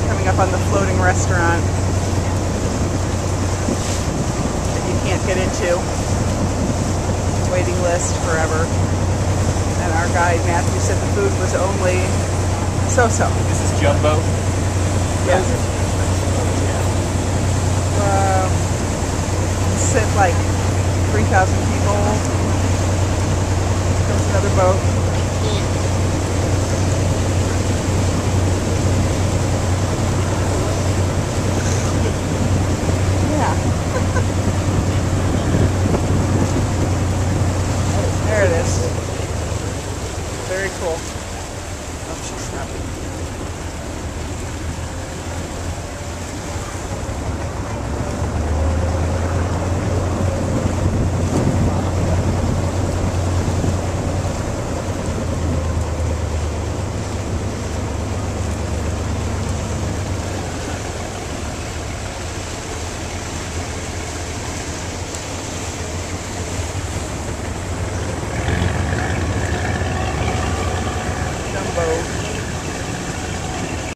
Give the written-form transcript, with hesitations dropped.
coming up on the floating restaurant that you can't get into. Waiting list forever. And our guide Matthew said the food was only so-so. This is jumbo? Yes. Sit like 3,000 people. There's another boat.